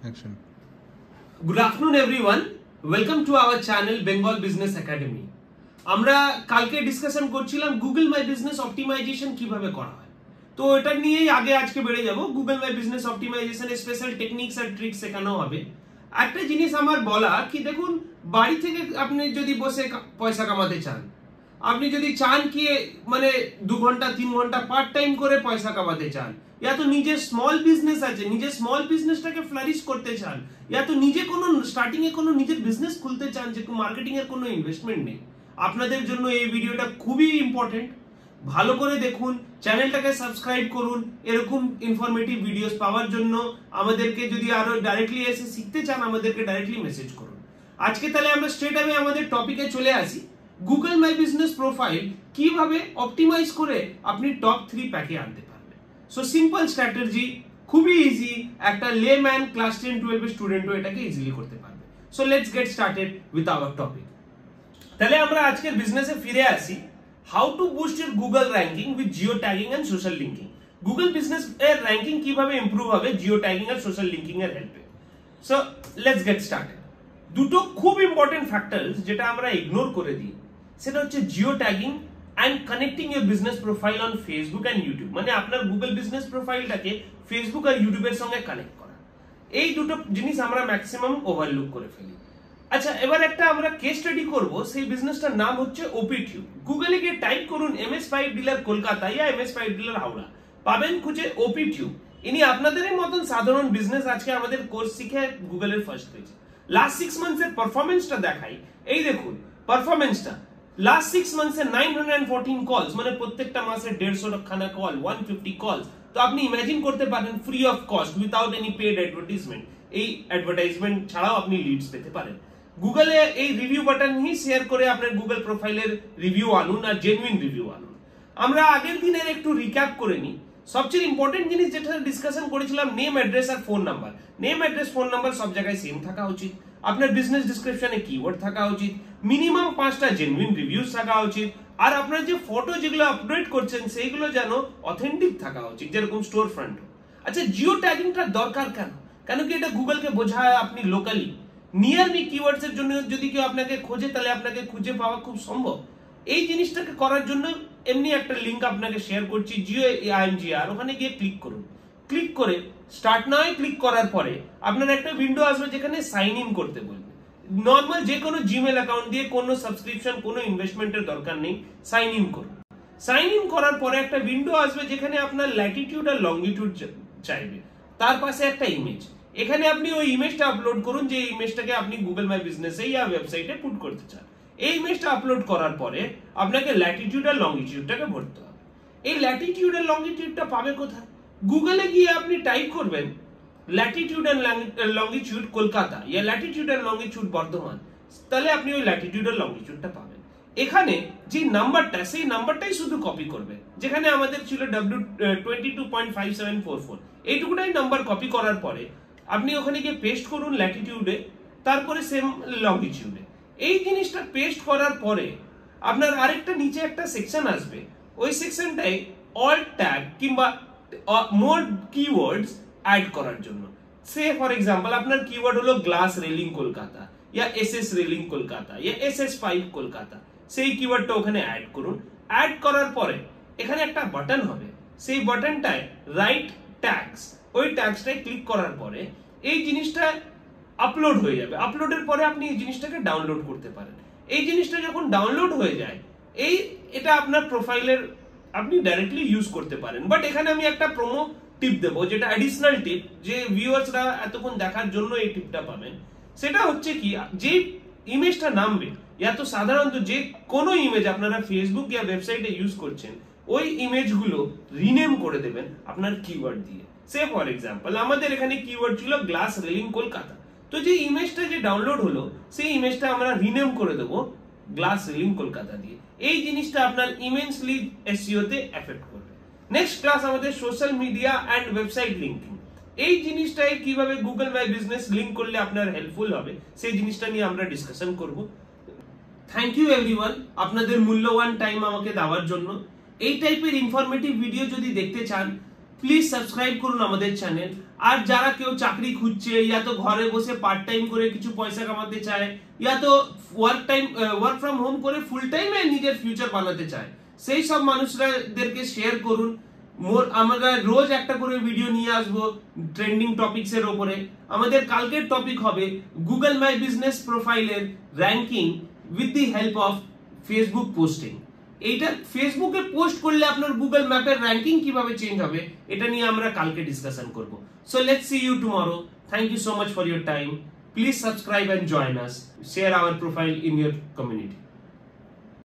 Action. Good afternoon everyone. Welcome to our channel Bengal Business Academy. আমরা কালকে discussion করছিলাম Google my business optimisation কিভাবে করা হয়। তো এটা নিয়েই আজকে বেড়ে যাব। গুগল মাই বিজনেস অপটিমাইজেশনের স্পেশাল টেকনিক্স আর ট্রিক্স শেখানো হবে। একটা জিনিস আমার বলা কি দেখুন, বাড়ি থেকে আপনি যদি বসে পয়সা কামাতে চান, আপনি যদি চান কি মানে 2 ঘন্টা 3 ঘন্টা পার্ট টাইম করে পয়সা কামাতে চান, या तो নিজের স্মল বিজনেস আছে, নিজের স্মল বিজনেসটাকে ফ্লারিশ করতে চান, या তো নিজে কোনো স্টার্টিং এ কোনো নিজের বিজনেস খুলতে চান যে মার্কেটিং এর কোনো ইনভেস্টমেন্ট নেই, আপনাদের জন্য এই ভিডিওটা খুবই ইম্পর্টেন্ট। ভালো করে দেখুন, চ্যানেলটাকে সাবস্ক্রাইব করুন। এরকম ইনফরমেটিভ ভিডিওস পাওয়ার জন্য আমাদেরকে যদি আরো ডাইরেক্টলি এসে শিখতে চান আমাদেরকে ডাইরেক্টলি মেসেজ করুন। আজকে তাহলে আমরা স্ট্রেট আওয়ে আমাদের টপিকে চলে আসি। গুগল মাই বিজনেস প্রোফাইল কিভাবে অপটিমাইজ করে আপনি টপ 3 প্যাকে আনতে পারবেন। সো সিম্পল স্ট্র্যাটেজি, খুবই ইজি, একটা লেম্যান ক্লাস 10 12 এর স্টুডেন্টও এটাকে ইজিলি করতে পারবে। So let's get started with our topic. তাহলে আমরা আজকের বিজনেসে ফিরে আসি। How to boost your Google ranking with geo tagging and social linking. Google business এর র্যাঙ্কিং কিভাবে ইমপ্রুভ হবে জিও ট্যাগিং আর সোশ্যাল লিঙ্কিং এর হেল্পে। So let's get started. দুটো খুব ইম্পর্টেন্ট ফ্যাক্টরস যেটা আমরা ইগনোর করে দিই, সেটা হচ্ছে geo tagging and connecting your business profile on Facebook and YouTube. মানে আপনার গুগল বিজনেস প্রোফাইলটাকে ফেসবুক আর ইউটিউবের সঙ্গে কানেক্ট করা। এই দুটো জিনিস আমরা ম্যাক্সিমাম ওভারলুক করে ফেলি। আচ্ছা, এবার একটা আমরা কেস স্টাডি করব। সেই বিজনেসটার নাম হচ্ছে ওপিটিউব। গুগলে গিয়ে টাইপ করুন MS5 ডিলার কলকাতা ইয়া MS5 ডিলার হাওড়া, পাবেন খুঁজে ওপিটিউব। ইনি আপনাদেরই মতন সাধারণ বিজনেস আজকে আমাদের কোর্স শিখে গুগলের ফার্স্ট পেজ। লাস্ট 6 মান্থস এর পারফরম্যান্সটা দেখাই। এই দেখুন পারফরম্যান্সটা, লাস্ট 6 মান্থস এ 914 কলস, মানে প্রত্যেকটা মাসে 150 খানা কল, 150 কলস। তো আপনি ইমাজিন করতে পারেন free of cost without any paid advertisement. এই অ্যাডভার্টাইজমেন্ট ছাড়াও আপনি লিডস পেতে পারেন। গুগলে এই রিভিউ বাটন হি শেয়ার করে আপনার গুগল প্রোফাইলের রিভিউ আনুন আর জেনুইন রিভিউ আনুন। আমরা আগের দিনের একটু রিক্যাপ করে নিই। সবচেয়ে ইম্পর্টেন্ট জিনিস যেটা ডিসকাশন করেছিলাম, নেম অ্যাড্রেস আর phone number. Name address phone number সব জায়গায় সেম থাকা উচিত। আপনার বিজনেস ডেসক্রিপশনে কিওয়ার্ড থাকা উচিত। মিনিমাম 5টা জেনুইন রিভিউজ থাকা উচিত। আর আপনার যে ফটো যেগুলো আপলোড করছেন সেইগুলো যেন অথেন্টিক থাকা উচিত, যেরকম স্টোর ফ্রন্ট। আচ্ছা, জিও ট্যাগিংটা দরকার কেন? কেন কি এটা গুগলকে বোঝায় আপনি লোকালি নিয়ার মি কিওয়ার্ডস এর জন্য যদি কেউ আপনাকে খোঁজে তাহলে আপনাকে খুঁজে পাওয়া খুব সম্ভব। এই জিনিসটাকে করার জন্য এমনি একটা লিংক আপনাকে শেয়ার করছি, জিও IMGR, ওখানে গিয়ে ক্লিক করুন। ক্লিক করে স্টার্ট নাও ক্লিক করার পরে আপনার একটা উইন্ডো আসবে যেখানে সাইন ইন করতে বলবে। নর্মাল যে কোনো জিমেল অ্যাকাউন্ট দিয়ে কোনো সাবস্ক্রিপশন কোনো ইনভেস্টমেন্টের দরকার নেই, সাইন ইন করুন। সাইন ইন করার পরে একটা উইন্ডো আসবে যেখানে আপনার ল্যাটিটিউড আর লংগিটিউড চাইবে, তার পাশে একটা ইমেজ। এখানে আপনি ওই ইমেজটা আপলোড করুন যে ইমেজটাকে আপনি গুগল মাই বিজনেসে ইয়া ওয়েবসাইটে পুট করতে চান। এই ইমেজটা আপলোড করার পরে আপনাকে ল্যাটিটিউড আর লংগিটিউডটাকে ভরতে হবে। এই ল্যাটিটিউড আর লংগিটিউডটা পাবে কোথায়? গুগলে গিয়ে আপনি টাইপ করবেন ল্যাটিটিউড এন্ড লংগিটিউড কলকাতা ইয়া ল্যাটিটিউড এন্ড লংগিটিউড বর্ধমান, তাহলে আপনি ওই ল্যাটিটিউড আর লংগিটিউডটা পাবেন। এখানে যে নাম্বারটা, সেই নাম্বারটাই শুধু কপি করবেন। যেখানে আমাদের ছিল W22.5744, এইটুকুটাই নাম্বার কপি করার পরে আপনি ওখানে গিয়ে পেস্ট করুন ল্যাটিটিউডে, তারপরে সেম লংগিটিউডে। এই জিনিসটা পেস্ট করার পরে আপনার আরেকটা নিচে একটা সেকশন আসবে। ওই সেকশনটাই অল ট্যাগ কিংবা মোর কিওয়ার্ডস অ্যাড করার জন্য। সে ফর এক্সাম্পল আপনার কিওয়ার্ড হলো গ্লাস রেলিং কলকাতা ইয়া SS রেলিং কলকাতা ইয়া SS5 কলকাতা, সেই কিওয়ার্ডটা ওখানে অ্যাড করুন। অ্যাড করার পরে এখানে একটা বাটন হবে, সেই বাটনটায় রাইট ট্যাগস, ওই ট্যাগসটায় ক্লিক করার পরে এই জিনিসটা আপলোড হয়ে যাবে। আপলোডের পরে আপনি এই জিনিসটাকে ডাউনলোড করতে পারেন। এই জিনিসটা যখন ডাউনলোড হয়ে যায় এটা আপনার প্রোফাইলের আপনি ডাইরেক্টলি ইউজ করতে পারেন। বাট এখানে আমি একটা প্রোমো টিপ দেবো, যেটা অ্যাডিশনাল টিপ, যে ভিউয়ার্সরা এতক্ষণ দেখার জন্য এই টিপটা পাবেন। সেটা হচ্ছে কি, যে ইমেজটা নামবে তো সাধারণত যে কোনো ইমেজ আপনারা ফেসবুক ইয়া ওয়েবসাইটে ইউজ করছেন, ওই ইমেজগুলো রিনেম করে দেবেন আপনার কিওয়ার্ড দিয়ে। সে ফর এক্সাম্পল আমাদের এখানে কিওয়ার্ড ছিল গ্লাস রেলিং কলকাতা, তো যে ইমেজটা যে ডাউনলোড হলো সেই ইমেজটা আমরা রিনেম করে দেবো গ্লাস রেলিং কলকাতা দিয়ে। এই জিনিসটা আপনার ইমেন্সলি SEO তে এফেক্ট করবে। নেক্সট ক্লাস আমাদের social media and website linking. এই জিনিসটাই কিভাবে গুগল মাই বিজনেস লিংক করলে আপনার হেল্পফুল হবে সেই জিনিসটা নিয়ে আমরা ডিসকাশন করব। থ্যাংক ইউ এভরিওয়ান আপনাদের মূল্যবান টাইম আমাকে দেওয়ার জন্য। এই টাইপের ইনফরমেটিভ ভিডিও যদি দেখতে চান প্লিজ সাবস্ক্রাইব করুন আমাদের চ্যানেল। আর যারা কেউ চাকরি খুঁজছে, ইয়া তো ঘরে বসে পার্ট টাইম করে কিছু পয়সা কামাতে চায়, ইয়া তো ওয়ার্ক ফ্রম হোম করে ফুল টাইমে নিজের ফিউচার বানাতে চায়, সেই সব মানুষদেরকে শেয়ার করুন। আমরা রোজ একটা করে ভিডিও নিয়ে আসবো ট্রেন্ডিং টপিকস এর উপরে। আমাদের কালকের টপিক হবে গুগল মাই বিজনেস প্রোফাইলের ranking with the help of Facebook posting. এইটা ফেসবুকে পোস্ট করলে আপনার গুগল ম্যাপের র্যাঙ্কিং কিভাবে চেঞ্জ হবে, এটা নিয়ে আমরা কালকে ডিসকাশন করব। So let's see you tomorrow. Thank you so much for your time. Please subscribe and join us. Share our profile in your community.